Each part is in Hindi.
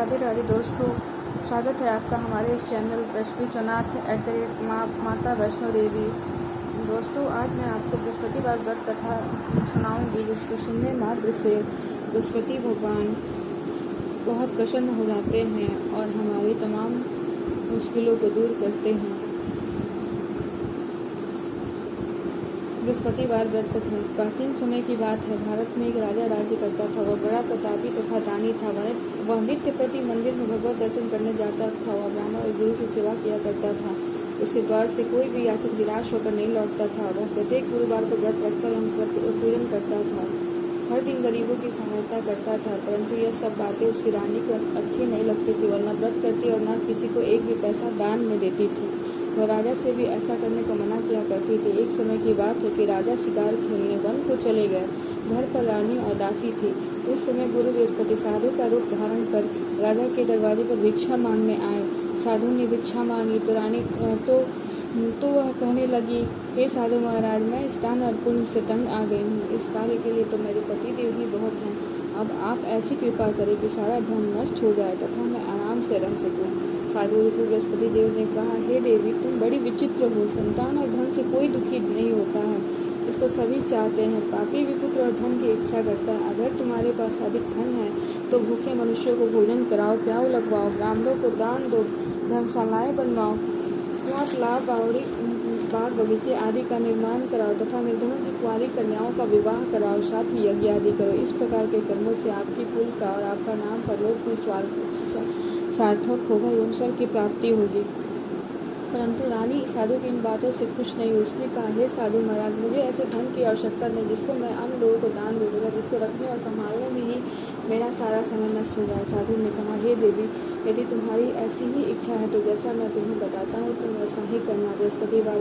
राधे राधे दोस्तों, स्वागत है आपका हमारे इस चैनल विश्वनाथ माता वैष्णो देवी। दोस्तों, आज मैं आपको बृहस्पतिवार व्रत कथा सुनाऊंगी, जिसको सुनने मात्र से बृहस्पति भगवान बहुत प्रसन्न हो जाते हैं और हमारी तमाम मुश्किलों को दूर करते हैं। बृहस्पतिवार व्रत कथा। प्राचीन समय की बात है। भारत में एक राजा राज्य करता था। वह बड़ा प्रतापी तथा दानी था। वह नित्य प्रति मंदिर में भगवत दर्शन करने जाता था। वह ब्राह्मण और गुरु की सेवा किया करता था। उसके द्वार से कोई भी याचक निराश होकर नहीं लौटता था। वह प्रत्येक गुरुवार को व्रत रखकर पूजन करता था। हर दिन गरीबों की सहायता करता था। परंतु यह सब बातें उसकी रानी को अच्छी नहीं लगती थी। वह न व्रत करती और न किसी को एक भी पैसा दान में देती थी। वह राजा से भी ऐसा करने को मना किया करती थी। एक समय की बात है कि राजा शिकार खेलने वन को चले गए। घर पर रानी और दासी थी। उस समय गुरु बृहस्पति साधु का रूप धारण कर राजा के दरवाजे पर भिक्षा मांगने आए। साधु ने भिक्षा मांगी तो रानी तो वह कहने लगी, हे साधु महाराज, मैं इस दान और पुण्य से तंग आ गई हूँ। इस कार्य के लिए तो मेरे पति देव ही बहुत हैं। अब आप ऐसी कृपा करें कि सारा धन नष्ट हो जाए तथा मैं आराम से रह सकूँ। साधु बृहस्पति देव ने कहा, हे देवी, तुम बड़ी विचित्र हो। संतान और धन से कोई दुखी नहीं होता है, इसको सभी चाहते हैं। पापी भी पुत्र और धन की इच्छा करता है। अगर तुम्हारे पास अधिक धन है तो भूखे मनुष्यों को भोजन कराओ, प्याऊ लगवाओ, ब्राह्मणों को दान दो, धर्मशालाएं बनवाओ, तालाब, बाग बगीचे आदि का निर्माण कराओ तथा निर्धनों की कुंवारी कन्याओं का विवाह कराओ। साथ ही यज्ञ आदि करो। इस प्रकार के कर्मों से आपकी कुल का और आपका नाम परलोक में सार्थक होगा एवं स्वर्ग की प्राप्ति होगी। परंतु रानी साधु की इन बातों से खुश नहीं हुई। उसने कहा, हे साधु महाराज, मुझे ऐसे धन की आवश्यकता नहीं जिसको मैं अन्य लोगों को दान दे दूंगा, जिसको रखने और संभालने में ही मेरा सारा समय नष्ट हो जाए। साधु ने कहा, हे देवी, यदि तुम्हारी ऐसी ही इच्छा है तो जैसा मैं तुम्हें बताता हूँ तुम वैसा ही करना। बृहस्पतिवार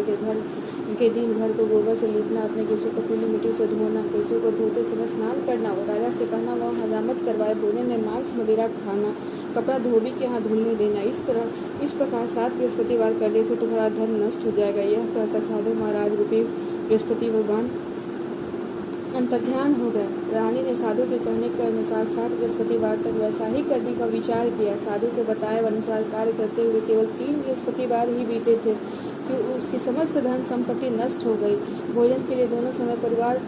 के दिन घर को गोबर से लीपना, अपने केशों को पीली मिट्टी से धोना, केशों को धोते समय स्नान करना, वो राजा से कहना वह हजामत करवाए, भोजन में मांस मदिरा खाना, कपड़ा धोबी के यहाँ धुलने देना। इस प्रकार 7 बृहस्पतिवार करने से तुम्हारा धन नष्ट हो जाएगा। यह कहकर साधु महाराज रूपी बृहस्पति भगवान अंतर्ध्यान हो गए। रानी ने साधु के कहने के अनुसार 7 बृहस्पतिवार तक वैसा ही करने का विचार किया। साधु के बताए अनुसार कार्य करते हुए केवल 3 बृहस्पतिवार ही बीते थे कि उसकी समस्त धन संपत्ति नष्ट हो गई। भोजन के लिए दोनों समय परिवार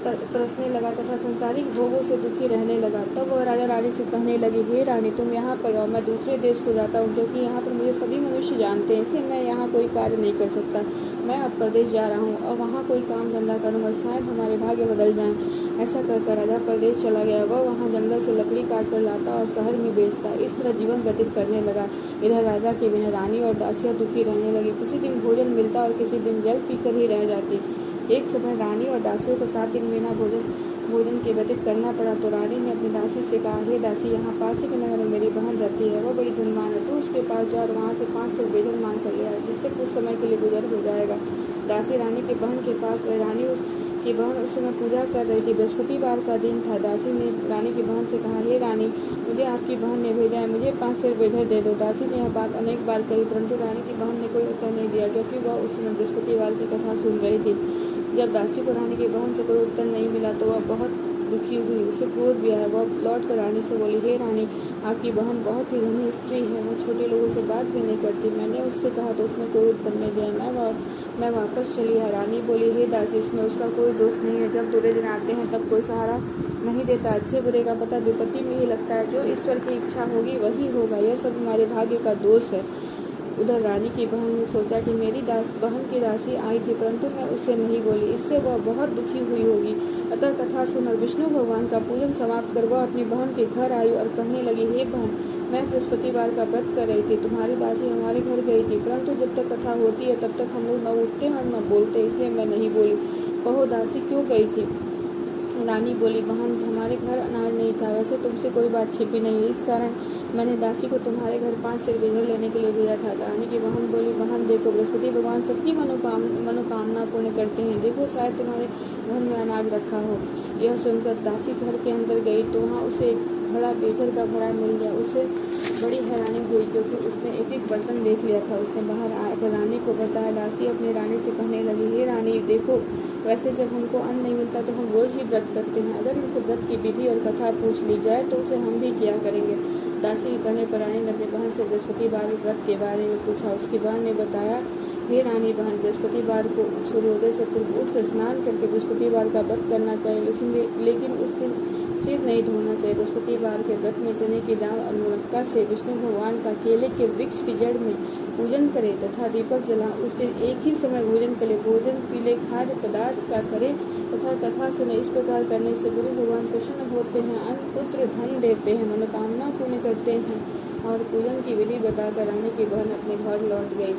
तरसने लगा तथा संसारिक भोगों से दुखी रहने लगा। तब वह राजा रानी से कहने लगी, हे रानी, तुम यहाँ पर आओ। मैं दूसरे देश को जाता हूँ क्योंकि यहाँ पर मुझे सभी मनुष्य जानते हैं, इसलिए मैं यहाँ कोई कार्य नहीं कर सकता। मैं अब प्रदेश जा रहा हूँ और वहाँ कोई काम धंधा करूँगा, शायद हमारे भाग्य बदल जाएं। ऐसा कहकर राजा प्रदेश चला गया। वह वहाँ जंगल से लकड़ी काट कर लाता और शहर में बेचता। इस तरह जीवन व्यतीत करने लगा। इधर राजा के बिना रानी और दासियाँ दुखी रहने लगी। किसी दिन भोजन मिलता और किसी दिन जल पीकर ही रह जाती। एक समय रानी और दासियों को 7 दिन बिना भोजन के व्यतीत करना पड़ा तो रानी ने अपनी दासी से कहा, हे दासी, यहाँ पास ही के नगर में मेरी बहन रहती है। वह बड़ी धनवान है। तू उसके पास जा और वहाँ से 5 सिर बेजन मांग कर ले आए, जिससे कुछ समय के लिए गुजर हो जाएगा। दासी रानी की बहन के पास गई। रानी उसकी बहन उस समय पूजा कर रही थी। बृहस्पतिवार का दिन था। दासी ने रानी की बहन से कहा, हे रानी, मुझे आपकी बहन ने भेजा है, मुझे 5 सिर बेजर दे दो। दासी ने यह बात अनेक बार कही, परंतु रानी की बहन ने कोई उत्तर नहीं दिया, क्योंकि वह उस समय बृहस्पतिवार की कथा सुन रही थी। जब दासी को रानी की बहन से कोई उत्तर नहीं मिला तो वह बहुत दुखी हुई। उसे क्रोध भी आया। वह लौट कर रानी से बोली, हे रानी, आपकी बहन बहुत ही धनी स्त्री है, वो छोटे लोगों से बात भी नहीं करती। मैंने उससे कहा तो उसने कोई उत्तर नहीं दिया। मैं वापस चली है। रानी बोली, हे दासी, इसमें उसका कोई दोष नहीं है। जब बुरे दिन आते हैं तब कोई सहारा नहीं देता। अच्छे बुरे का पता विपत्ति में ही लगता है। जो ईश्वर की इच्छा होगी वही होगा। यह सब हमारे भाग्य का दोष है। उधर रानी की बहन ने सोचा कि मेरी बहन की दासी आई थी, परंतु मैं उससे नहीं बोली, इससे वह बहुत दुखी हुई होगी। अतः कथा सुनकर विष्णु भगवान का पूजन समाप्त कर वह अपनी बहन के घर आई और कहने लगी, हे बहन, मैं बृहस्पतिवार का व्रत कर रही थी। तुम्हारी दासी हमारे घर गई थी, परंतु जब तक कथा होती है तब तक हम लोग न उठते और न बोलते, इसलिए मैं नहीं बोली। कहो दासी क्यों गई थी? रानी बोली, बहन, हमारे घर अनाज नहीं था। वैसे तुमसे कोई बात छिपी नहीं है, इस कारण मैंने दासी को तुम्हारे घर 5 सिर बेजर लेने के लिए भेजा था। रानी की बहन बोली, बहन देखो, बृहस्पति भगवान सबकी मनोकामना पूर्ण करते हैं। देखो, शायद तुम्हारे घर में अनाज रखा हो। यह सुनकर दासी घर के अंदर गई तो वहाँ उसे एक घड़ा बेजर का भरा मिल गया। उसे बड़ी हैरानी हुई क्योंकि उसने एक एक बर्तन देख लिया था। उसने बाहर आकर रानी को बताया। दासी अपनी रानी से कहने लगी, हे रानी, देखो, वैसे जब हमको अन्न नहीं मिलता तो हम रोज ही व्रत करते हैं। अगर इनसे व्रत की विधि और कथा पूछ ली जाए तो उसे हम भी किया करेंगे। दासी के कहने पर रानी ने अपनी बहन से बृहस्पतिवार व्रत के बारे में पूछा। उसकी बहन ने बताया, हे रानी बहन, बृहस्पतिवार को सूर्योदय से पूर्व उठकर स्नान करके बृहस्पतिवार का व्रत करना चाहिए, लेकिन उस दिन सिर नहीं धोना चाहिए। बृहस्पतिवार के व्रत में चने की दाल और मुनक्का से विष्णु भगवान का केले के वृक्ष की जड़ में पूजन करे तथा दीपक जला। उस दिन एक ही समय भोजन करे, भोजन पीले खाद्य पदार्थ का करे तथा कथा सुने। इस प्रकार करने से गुरु भगवान प्रसन्न होते हैं, अन्न पुत्र धन देते हैं, मनोकामना पूर्ण करते हैं। और पूजन की विधि बताकर रानी की बहन अपने घर लौट गई।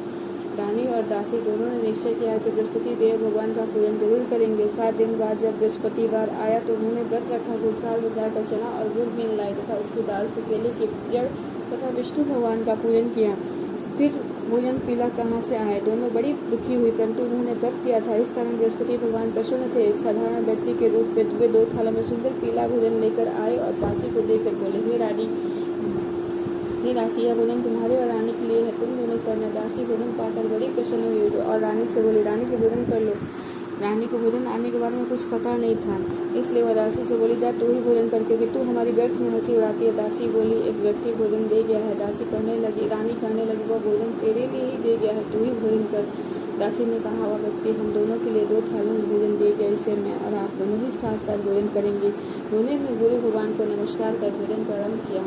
रानी और दासी दोनों ने निश्चय किया कि बृहस्पति देव भगवान का पूजन जरूर करेंगे। 7 दिन बाद जब बृहस्पतिवार आया तो उन्होंने व्रत रखा कि साल बुझाकर चना और गुड़ बीन लाए तथा उसकी दाल से केले की जड़ तथा विष्णु भगवान का पूजन किया। फिर भोजन पीला कहाँ से आए? दोनों बड़ी दुखी हुई, परंतु उन्होंने व्रत किया था, इस कारण बृहस्पति भगवान प्रसन्न थे। एक साधारण व्यक्ति के रूप में वे 2 थालों में सुंदर पीला भोजन लेकर आए और दासी को देकर बोले, हे दासी, यह भोजन तुम्हारे और रानी के लिए है, तुम दोनों करना। दासी भोजन पाकर बड़ी प्रसन्न हुई और रानी से बोली, रानी को भोजन कर लो। रानी को भोजन आने के बारे में कुछ पता नहीं था, इसलिए वह दासी से बोली, जा तू ही भोजन कर, क्योंकि तू हमारी व्यर्थ में हंसी उड़ाती है। दासी बोली, एक व्यक्ति भोजन दे गया है। रानी कहने लगी, वह भोजन तेरे लिए ही दे गया है, तू ही भोजन कर। दासी ने कहा, वह व्यक्ति हम दोनों के लिए 2 थालों में भोजन दे गया, इसलिए मैं और आप दोनों ही साथ साथ भोजन करेंगे। दोनों ने गुरु भगवान को नमस्कार कर भोजन प्रारंभ किया।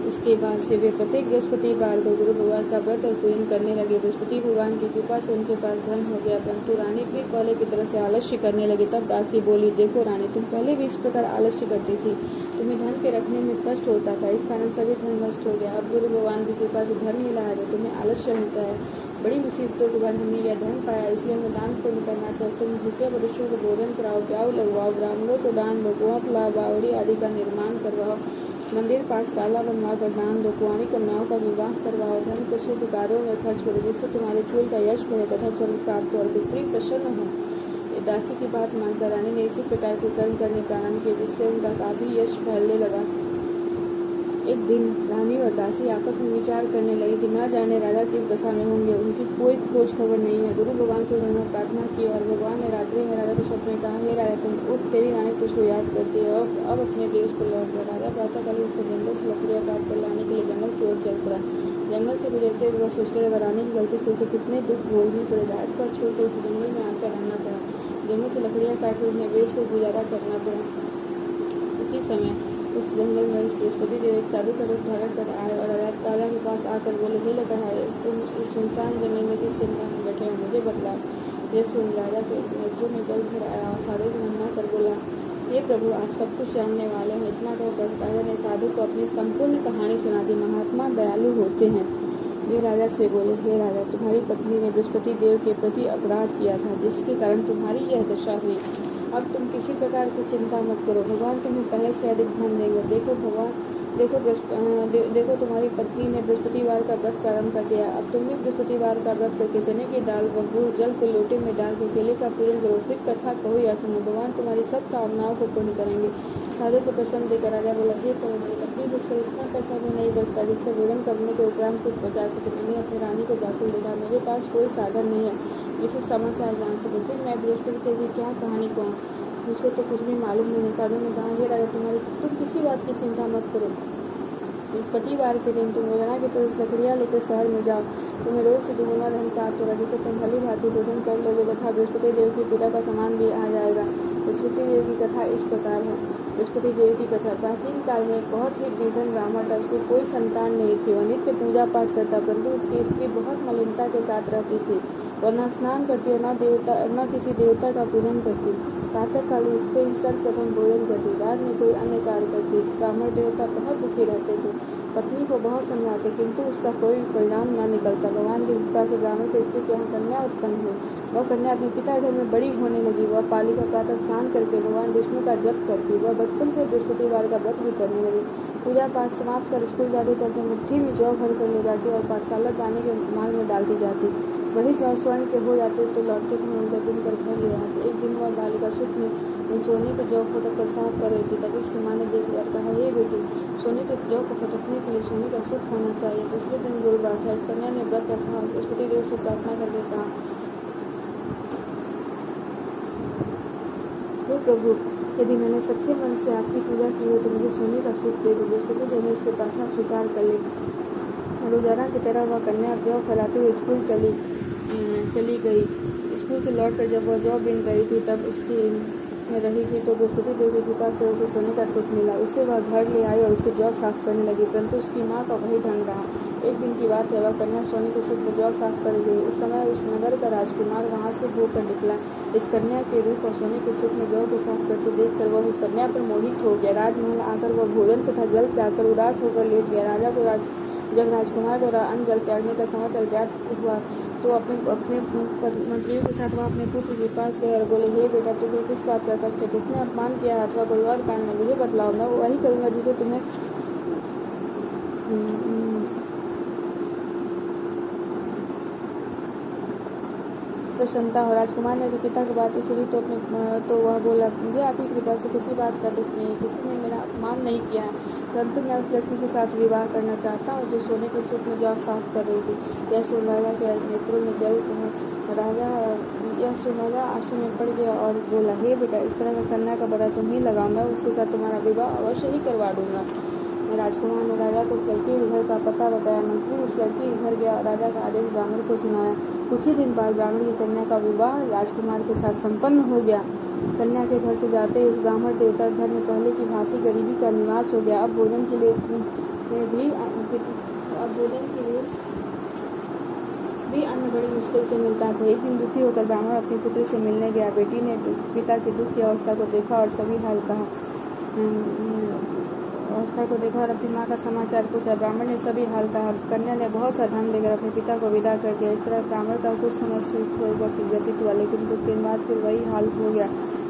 उसके बाद से वे प्रत्येक बृहस्पतिवार को गुरु भगवान का व्रत और पूजन करने लगे। बृहस्पति भगवान की कृपा से उनके पास धन हो गया, परंतु रानी फिर पहले की तरह से आलस्य करने लगी। तब दासी बोली, देखो रानी, तुम पहले भी इस प्रकार आलस्य करती थी, तुम्हें धन के रखने में कष्ट होता था, इस कारण सभी धन नष्ट हो गया। अब गुरु भगवान की कृपा से धन मिला है तो तुम्हें आलस्य होता है। बड़ी मुसीबतों के बाद हमने यह धन पाया, इसलिए हमें दान पुण्य करना चाहिए। तुम भूखे पुरुषों को भोजन कराओ, प्याऊ लगवाओ, ब्राह्मणों को दान दो, गोवंश लाओ, बावड़ी आदि का निर्माण करवाओ, मंदिर पाठशाला बनवाकर दान दो, कुंवारी कन्याओं का विवाह करवाओ, धन को शुभ कार्यों में खर्च करो, जिससे तुम्हारे कुल का यश बढ़े तथा स्वर्ग प्राप्त हो और पितृ प्रसन्न हो। दासी की बात मानकर रानी ने इसी प्रकार के कर्म करने प्रारंभ किए, जिससे उनका काफी यश फैलने लगा। एक दिन रानी और दासी आपस में विचार करने लगे कि न जाने राजा किस दशा में होंगे, उनकी कोई खोज खबर नहीं है। गुरु भगवान से उन्होंने प्रार्थना की और भगवान ने रात्रि में राजा के स्वप्न में कहा, हे राजा, तुम उठ, तेरी रानी तुझको याद करती है, अब अपने देश को लौट गया। राजा प्रातःकाल उठकर जंगल से लकड़ियाँ काट कर लाने के लिए जंगल की ओर चल पड़ा। जंगल से गुजरते हुए सोचते रहे, रानी की गलती से उसे कितने दुख भोगने पड़े। रात पर छोड़कर उसे जंगल में आकर रहना पड़ा, जंगल से लकड़ियाँ काटकर उन्हें बेच कर गुजारा करना पड़ा। उसी समय उस जंगल में बृहस्पति देव एक साधु का रूप धारण कर आए और राजा के पास आकर बोले, हे लकड़हारे, तुम इस सुनसान जंगल में किस चिंता में बैठे हो, मुझे बतलाओ। यह सुन राजा के नेत्रों में जल भर आया और साधु को मना कर बोला, हे प्रभु, आप सब कुछ जानने वाले हैं। इतना कहकर राजा ने साधु को अपनी संपूर्ण कहानी सुना दी। महात्मा दयालु होते हैं। वे राजा से बोले, हे राजा, तुम्हारी पत्नी ने बृहस्पति देव के प्रति अपराध किया था, जिसके कारण तुम्हारी यह दशा हुई। अब तुम किसी प्रकार की चिंता मत करो, भगवान तुम्हें पहले से अधिक धन देंगे। देखो तुम्हारी पत्नी ने बृहस्पतिवार का व्रत प्रारंभ कर दिया। अब तुम भी बृहस्पतिवार का व्रत करके चने की दाल व गुड़ जल को लोटे में डाल के केले का पूजन करो, फिर कथा कहो या सुनो, भगवान तुम्हारी सब कामनाओं को पूर्ण करेंगे। साधु को प्रसन्न देकर राजा बोला, हे प्रभु, मेरी पत्नी मुझको इतना पैसा भी नहीं बचता जिससे भोजन करने के उपरांत कुछ बचा सके। मैंने अपनी रानी को जाकर देखा, मेरे पास कोई साधन नहीं है जिसे समाचार जान सके, फिर मैं बृहस्पति देव की क्या कहानी कहूँ, मुझको तो कुछ भी मालूम नहीं है। साधु ने कहा, हे राजा, तुम किसी बात की चिंता मत करो। बृहस्पतिवार के दिन तुम रोजाना की तरह लकड़ियाँ लेकर शहर में जाओ, तुम्हें रोज से दुगुना धन प्राप्त होगा, जिससे तुम भली भांति भोजन कर लोगे तथा बृहस्पति देव की पूजा का सामान भी आ जाएगा। बृहस्पति देव की कथा इस प्रकार है। बृहस्पति देव की कथा। प्राचीन काल में एक बहुत ही निर्धन ब्राह्मण था, उसकी कोई संतान नहीं थी। वह नित्य पूजा पाठ करता, परंतु उसकी स्त्री बहुत मलिनता के साथ रहती थी। वह न स्नान करती और न किसी देवता का पूजन करती। प्रातः काल उठते ही सर्वप्रथम भोजन करती, बाद में कोई अन्य कार्य करती। ब्राह्मण देवता बहुत दुखी रहते थे, पत्नी को बहुत समझाते, किंतु उसका कोई परिणाम न निकलता। भगवान की कृपा से ब्राह्मण की स्त्री के यहाँ कन्या उत्पन्न हुई। वह कन्या अपने पिता घर में बड़ी होने लगी। वह पाली का प्रातः स्नान करके भगवान विष्णु का जप करती। वह बचपन से बृहस्पतिवार का व्रत भी करने लगी। पूजा पाठ समाप्त कर स्कूल जाती तो अपनी मुट्ठी में जौ भर कर ले जाती और पाठशाला जाने के मार्ग में डालती जाती। वही जौ स्वर्ण के हो जाते तो लौटते समय उनका दिन कर घर ले आते। एक दिन वह बालिका सुख में उन सोने के जौ फटक कर साफ कर रही थी। तभी उसकी माँ ने देख लिया, कहा, हे बेटी, सोने के जौ को फटकने के लिए सोने का सुख होना चाहिए। दूसरे दिन गुरुवार था। इस कन्या ने व्रत रखा और बृहस्पति देव से प्रार्थना करके कहा, हे प्रभु, यदि मैंने सच्चे मन से आपकी पूजा की हो तो मुझे सोने का सुख दे दो। बृहस्पति देव ने उसकी प्रार्थना स्वीकार कर ली। रोजाना की तरह वह कन्या अब जौ फैलाते हुए स्कूल चली गई। स्कूल से लौटकर जब वह जौ बीन रही थी तब उसकी रही थी तो बृहस्पति देव की कृपा से उसे सोने का सुख मिला। उसे वह घर ले आई और उसे जौ साफ करने लगी, परंतु उसकी माँ का वही ढंग रहा। एक दिन की बात है, वह कन्या सोने के सुख में जौ साफ कर गई। उस समय उस नगर का राजकुमार वहाँ से होकर निकला। इस कन्या के रूप और सोने के सुख में जौ को साफ करते देखकर वह उस कन्या पर मोहित हो गया। राजमहल आकर वह भोजन तथा जल त्यागकर उदास होकर लेट गया। राजा को जब राजकुमार द्वारा अन्न जल त्यागने का समाचार ज्ञात हुआ तो अपने मंत्रियों के साथ वह अपने पुत्र के पास गए और बोले, हे बेटा, तुम्हें किस बात का कष्ट है? किसने अपमान किया अथवा कोई और कारण है? मुझे बतलाओ, मैं वही करूँगा जिसे तुम्हें प्रसन्नता हो। राजकुमार ने अपने पिता की बातें सुनी तो वह बोला, मुझे आपकी कृपा से किसी बात का दुख नहीं, किसी ने मेरा अपमान नहीं किया है, परंतु मैं उस लड़की के साथ विवाह करना चाहता हूँ जो सोने के सुख में जौ साफ कर रही थी। यह सुन राजा के नेत्रों में जल राजा आश्चर्य में पड़ गया और बोला, हे बेटा, इस तरह का कन्या का पता तुम ही लगाओ, मैं उसके साथ तुम्हारा विवाह अवश्य ही करवा दूंगा। राजकुमार ने राजा को उस लड़की के घर का पता बताया। मंत्री उस लड़की के घर गया और राजा का आदेश ब्राह्मण को सुनाया। कुछ ही दिन बाद ब्राह्मण की कन्या का विवाह राजकुमार के साथ संपन्न हो गया। कन्या के घर से जाते ही उस ब्राह्मण देवता घर में पहले की भांति गरीबी का निवास हो गया। अब भोजन के लिए भी अन्न बड़ी मुश्किल से मिलता था। एक दिन दुखी होकर ब्राह्मण अपनी पुत्री से मिलने गया। बेटी ने पिता की दुख की अवस्था को देखा और सभी हाल कहा और अपनी माँ का समाचार पूछा। ब्राह्मण ने सभी हाल कहा। कन्या ने बहुत सा धन देकर अपने पिता को विदा कर दिया। इस तरह ब्राह्मण का कुछ समय व्यतीत हुआ, लेकिन कुछ दिन बाद फिर वही हाल हो गया।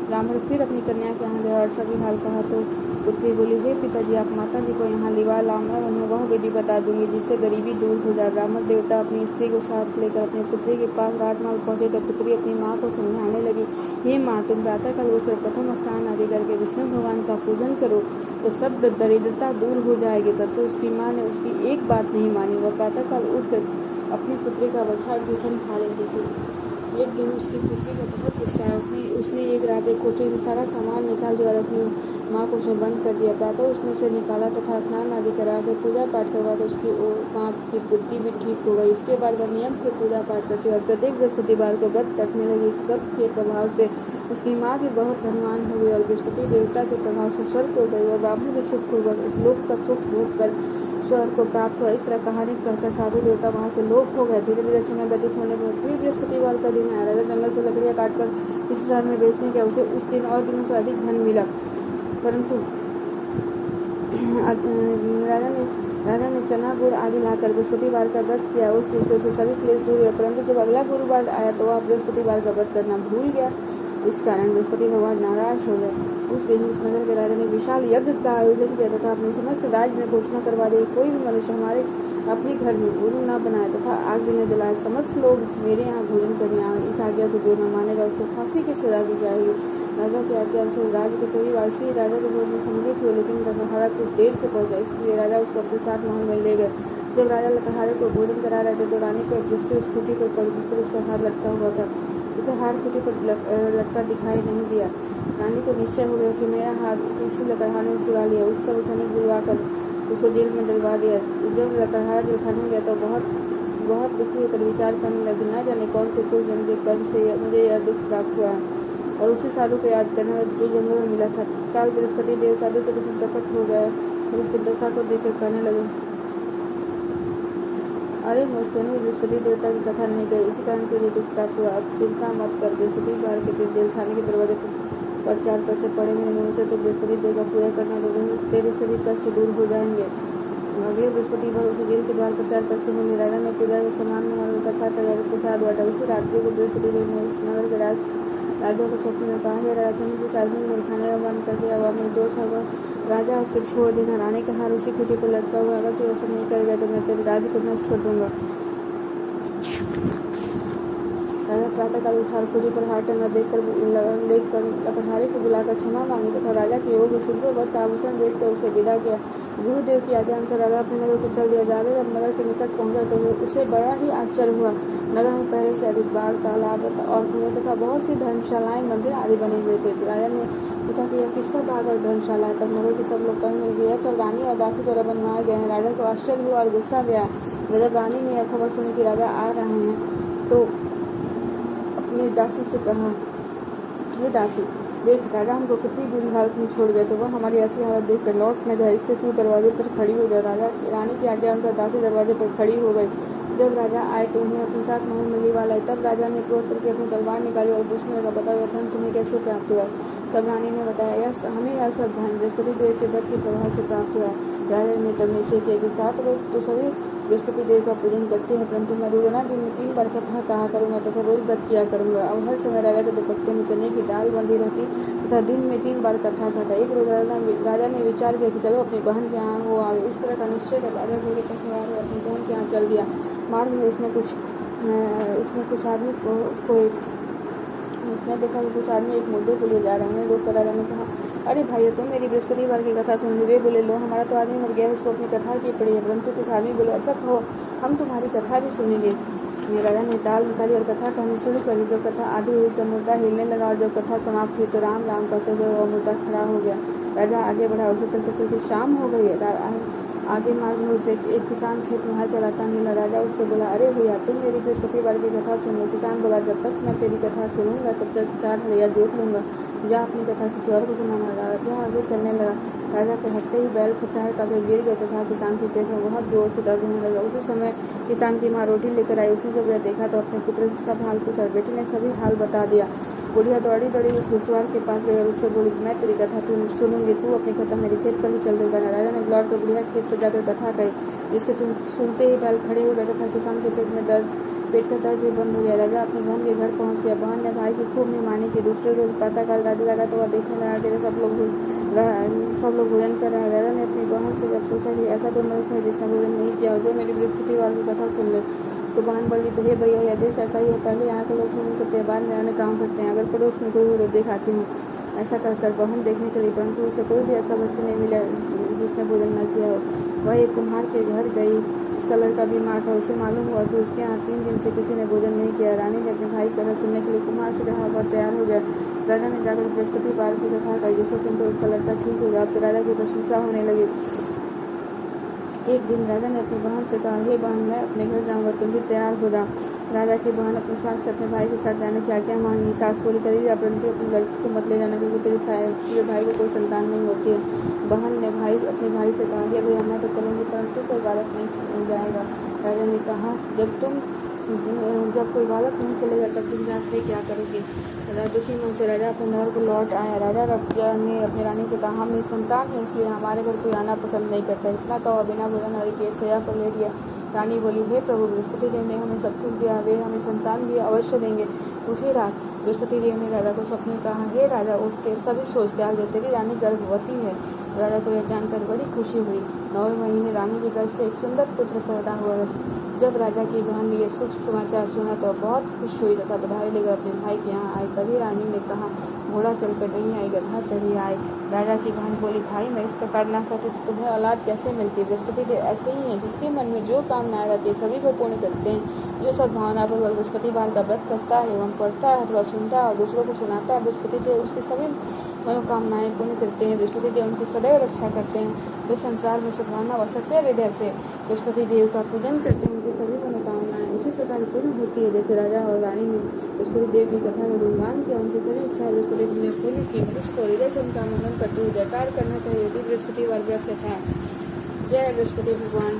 ब्राह्मण फिर अपनी कन्या के यहाँ गया और सभी हाल कहा तो पुत्री बोली, हे पिताजी, आप माता जी को यहाँ लिवा लाओ, मैं उन्हें वह विधि बता दूंगी जिससे गरीबी दूर हो जाए। ब्राह्मण देवता अपनी स्त्री को साथ लेकर अपनी पुत्री के पास राजमहल पहुंचे तो पुत्री अपनी माँ को समझाने लगी, हे माँ, तुम प्रातःकाल उठकर प्रथम स्नान आदि करके विष्णु भगवान का पूजन करो तो सब दरिद्रता दूर हो जाएगी। परंतु उसकी माँ ने उसकी एक बात नहीं मानी। वह प्रातःकाल उठकर अपनी पुत्री का बछड़ा जूठन खा लेती थी। एक दिन उसकी पुत्री का बहुत गुस्सा आया। उसने एक रात एक कोठरी से सारा सामान निकाल दिया और अपनी माँ को उसमें बंद कर दिया। प्रातः उसमें से निकाला तथा स्नान आदि करा के पूजा पाठ करवा तो उसकी माँ की बुद्धि भी ठीक हो गई। इसके बाद वह नियम से पूजा पाठ करती और प्रत्येक बृहस्पतिवार को व्रत रखने लगी। इस व्रत के प्रभाव से उसकी माँ भी बहुत धनवान हो गई और बृहस्पति देवता के प्रभाव से स्वर्ग हो गई। वह ब्राह्मण भी सुख हो गए। इस लोक का सुख भोग कर स्वर्ग को प्राप्त हुआ। इस तरह कहानी कहकर साधु देवता वहाँ से लोप हो गए। धीरे धीरे समय व्यतीत होने पर फिर बृहस्पतिवार का दिन आया। राजा जंगल से लकड़ियाँ काटकर किसी शहर में बेचने गया। उसे उस दिन और दिनों से अधिक धन मिला, परंतु राजा ने चना गुड़ आदि लाकर बृहस्पतिवार का व्रत किया। उस दिन से उसे सभी क्लेश दूर हुए, परंतु जब अगला गुरुवार आया तो वह बृहस्पतिवार का व्रत करना भूल गया। इस कारण बृहस्पति भगवान नाराज हो गए। उस दिन उस नगर के राजा ने विशाल यज्ञ का आयोजन किया तथा अपने समस्त राज्य में घोषणा करवा दी, कोई भी मनुष्य हमारे अपने घर में गुरु न बनाए तथा आग भी न जलाए। समस्त लोग मेरे यहाँ भोजन करने आए। इस आज्ञा को जो न मानेगा उसको फांसी की सजा दी जाएगी। राजा के आज्ञा अनुसार राज्य के सभी वासी राजा के भोजन में सम्मिलित हुए, लेकिन लकड़हारा कुछ देर से पहुंचा, इसलिए राजा उसको अपने साथ महल में ले गए। जब राजा लकड़हारे को भोजन करा रहे थे तो रानी को एक दूसरी स्कूटी पर पड़ी जिस पर उसका हार लटका हुआ था। उसे हार खूटी पर लटका दिखाई नहीं दिया। रानी को निश्चय हो गया कि मेरा हार किसी लकड़हारे ने चुरा लिया। उस समय सैनिक बुलवाकर उसको जेल में डलवा दिया। जब लकड़हारा जेल खाने गया तो बहुत दुखी होकर विचार करने लगे, न जाने कौन से कुल जन्म के कर्म से मुझे यह दुख प्राप्त हुआ है। और उसी साधु को याद करने जो जंगल में मिला था। काल बृहस्पति देव साधु के रूप में प्रकट हो गए और उसकी दशा को देखकर कहने लगे, अरे मूर्खों, बृहस्पति देवता की कथा नहीं गई, इसी कारण तुझे दुख प्राप्त हुआ। अब चिंता मत कर। बृहस्पतिवार के दिन जेल खाने के दरवाजे पर 4 पैसे पड़े मेरे मुँह से तो बृहस्पति देव का पूजा करना तो तेरे सभी कष्ट दूर हो जाएंगे। अगले बृहस्पतिवार उसे जेल के द्वार पर 4 पैसे मिले। राजा ने पूजा के सामान में कथा तैयारी के साथ बैठा। उसी रात्रि को बृहस्पति देव ने उस नगर के राजा को स्वप्न में कहा, राजा, तुम जिस आदमी ने खाने का बंद कर दिया वह नहीं दोष है, वह राजा उसे छोड़ देना। रानी का हार उसी खूटी पर लटका हुआ, अगर तू ऐसा नहीं करेगा तो मैं तेरे राज्य को नष्ट कर दूंगा। राजा प्रातःकाल उठा खूटी पर हार टंगा लेकर लकड़हारे को बुलाकर क्षमा मांगी तथा राजा के योग सुंदर वस्त्र आभूषण देखकर उसे विदा किया। गुरुदेव की आज्ञा अनुसार राजा अपने नगर को चल दिया। जावेद जब नगर के निकट पहुंचा तो उसे बड़ा ही आश्चर्य हुआ। नगर में पहले से अधिक बाग, तालाब और कुएं तथा बहुत सी धर्मशालाएं, मंदिर आदि बने हुए थे। राजा ने पूछा कि यह किसका बाग और धर्मशाला है। तब नगर के सब लोग कहने लगे, यह सब रानी और दासी द्वारा बनवाए गए हैं। राजा को आश्चर्य हुआ और गुस्सा गया। जब रानी ने यह खबर सुनी कि राजा आ रहे हैं तो अपनी दासी से कहा, ये दासी देख, राजा हमको कितनी बुरी हालत में छोड़ गए, तो वह हमारी ऐसी हालत देख कर लौट न जाए, इसलिए तू दरवाजे पर खड़ी हो जा। राजा रानी की आज्ञा अनुसार दासी दरवाजे पर खड़ी हो गई। जब राजा आए तो उन्हें अपने साथ महल में ले वाला। तब राजा ने क्रोध करके अपनी तलवार निकाली और पूछने लगा, बताओ यह धन तुम्हें कैसे प्राप्त हुआ। तब रानी ने बताया, हमें यह सब धन बृहस्पति देव के व्रत के प्रभाव से प्राप्त हुआ। राजा ने तब निश्चय किया कि 7 रोज तो सभी बृहस्पति देव का पूजन करते हैं, परंतु मैं रोजाना दिन में 3 बार कथा कहा करूँगा तथा रोज व्रत किया करूँगा। अब हर समय राजा के दुपट्टे में चने की दाल बंधी रहती तथा दिन में 3 बार कथा खाता। एक रोज राजा ने विचार किया कि चलो अपनी बहन के यहाँ हो आवे। इस तरह का निश्चय कर राजा घोड़े पर सवार हो अपनी बहन के यहाँ चल दिया। मार्ग में उसने कुछ आदमी उसने देखा कि कुछ आदमी एक मुद्दे को ले जा रहे हैं। रोक कर राजा ने कहा, अरे भाई, तुम मेरी बृहस्पतिवार की कथा सुन ली। वे बोले, लो, हमारा तो आदमी मर गया है, उसको अपनी कथा की पड़ी है। परंतु कुछ आदमी बोले, अच्छा कहो, हम तुम्हारी कथा भी सुनेंगे। राजा ने ताल निकाली और कथा कहनी शुरू करी। जब कथा आधी हुई तो मुर्दा हिलने लगा और जब कथा समाप्त हुई तो राम राम कहते हुए वह मुर्दा खड़ा हो गया। राजा आगे बढ़ा। उसे चलते चलते शाम हो गई। आगे मार्ग में उसे एक किसान खेत में हल चलाता मिला। राजा उससे बोला, अरे भैया, तुम मेरी बृहस्पतिवार की कथा सुन लो। किसान बोला, जब तक मैं तेरी कथा सुनूंगा तब तक 4 हड़िया जोत लूँगा, जा अपनी कथा किसी और को सुनाना। राजा आगे चलने लगा। राजा के हटते ही बैल खुचाए ताकि गिर गए तथा किसान के पेट में बहुत जोर से दर्द होने लगा। उसी समय किसान की माँ रोटी लेकर आई। उसने जब यह देखा तो अपने पुत्र से सब हाल पूछा। बेटे ने सभी हाल बता दिया। बुढ़िया दौड़ी दौड़ी उस घुड़सवार के पास गई और उससे बोली, मैं तेरी कथा सुनूंगी, तू अपनी कथा मेरे खेत पर ही चल देगा। राजा ने लौट कर बुढ़िया खेत पर जाकर कथा कही, जिसके तुम सुनते ही बैल खड़े हो गए तथा किसान के पेट का दर्द भी बंद हो गया। राजा अपने बहन के घर पहुंच गया। बहन ने भाई की खूब निमानी की। दूसरे रोज प्रातःकाल राजा जागा तो वह देखने लगा कि सब लोग भोजन कर रहे हैं। राजा ने अपनी बहन से जब पूछा कि ऐसा कोई मनुष्य है जिसने भोजन नहीं किया, जो मेरी बृहस्पतिवार की कथा सुन ले, तो बहन बोली, तो हे भैया, यह देश ऐसा ही है। पहले यहाँ के लोग भोजन करते हैं, बाद में अन्य काम करते हैं। अगर पड़ोस में कोई हो तो दिखाती हूँ। ऐसा कहकर बहन देखने चली, परंतु उसे कोई भी ऐसा व्यक्ति नहीं मिला जिसने भोजन न किया हो। वह एक कुम्हार के घर गई। उसका लड़का बीमार था। उसे मालूम हुआ कि उसके यहाँ 3 दिन से किसी ने भोजन नहीं किया। रानी ने अपने भाई की कथा सुनने के लिए कुम्हार से कहा और तैयार हो गया। राजा ने जाकर बृहस्पतिवार की कथा कही, जिसको सुनकर उसका लड़का ठीक हो गया। अब तो राजा की प्रशंसा होने लगी। एक दिन राजा ने अपनी बहन से कहा, हे बहन, मैं अपने घर जाऊंगा, तुम भी तैयार हो जा। राजा की बहन अपनी सास से अपने भाई के साथ जाने की आज्ञा मांगी। सास बोली, चली जा, परंतु अपनी लड़की को मत ले जाना, क्योंकि तेरे भाई को कोई संतान नहीं होती है। बहन ने अपने भाई से कहा, हे भैया, मैं तो चलूंगी, परंतु कोई बालक नहीं जाएगा। राजा ने कहा, जब कोई बालक नहीं चलेगा तब तुम जाकर क्या करोगे। दुखी मन से राजा अपने नगर को लौट आया। राजा ने अपनी रानी से कहा, हम संतान हैं, इसलिए हमारे घर कोई आना पसंद नहीं करता। इतना कहो, बिना भोजन हरी के सया पर ले लिया। रानी बोली, हे प्रभु, बृहस्पति देव ने हमें सब कुछ दिया, वे हमें संतान भी अवश्य देंगे। उसी रात बृहस्पति देव ने राजा को स्वप्न में कहा, हे राजा, उठते सभी सोच त्याग देते कि रानी गर्भवती है। राजा को यह जानकर बड़ी खुशी हुई। 9वें महीने रानी के गर्भ से एक सुंदर पुत्र पैदा हुआ। जब राजा की बहन ने यह शुभ समाचार सुना तो बहुत खुश हुई तथा बधाई लेकर अपने भाई के यहाँ आई। तभी रानी ने कहा, घोड़ा चलकर नहीं आई, गधा चढ़ी आए। राजा की बहन बोली, भाई, मैं इस प्रकार ना करती तो तुम्हें औलाद कैसे मिलती। बृहस्पति देव ऐसे ही हैं, जिसके मन में जो कामनाएं रहती है सभी को पूर्ण करते हैं। जो सद्भावना पर बृहस्पतिवार का व्रत करता है एवं पढ़ता है अथवा सुनता है और दूसरों को सुनाता है, बृहस्पति देव उसकी सभी मनोकामनाएं पूर्ण करते हैं। बृहस्पति देव उनकी सदैव रक्षा करते हैं। जो संसार में सद्भावना व सच्चे हृदय से बृहस्पति देव का पूजन करते हैं, उनकी सभी मनोकामनाएं उसी प्रकार पूर्ण होती है जैसे राजा और रानी ने बृहस्पति देव की कथा का गुणगान किया। उनकी सभी इच्छा बृहस्पति देव ने पूर्ण की। मनुष्य को हृदय से उनका मनन करते हुए जयकार करना चाहिए। बृहस्पतिवार व्रत कथा। जय बृहस्पति भगवान।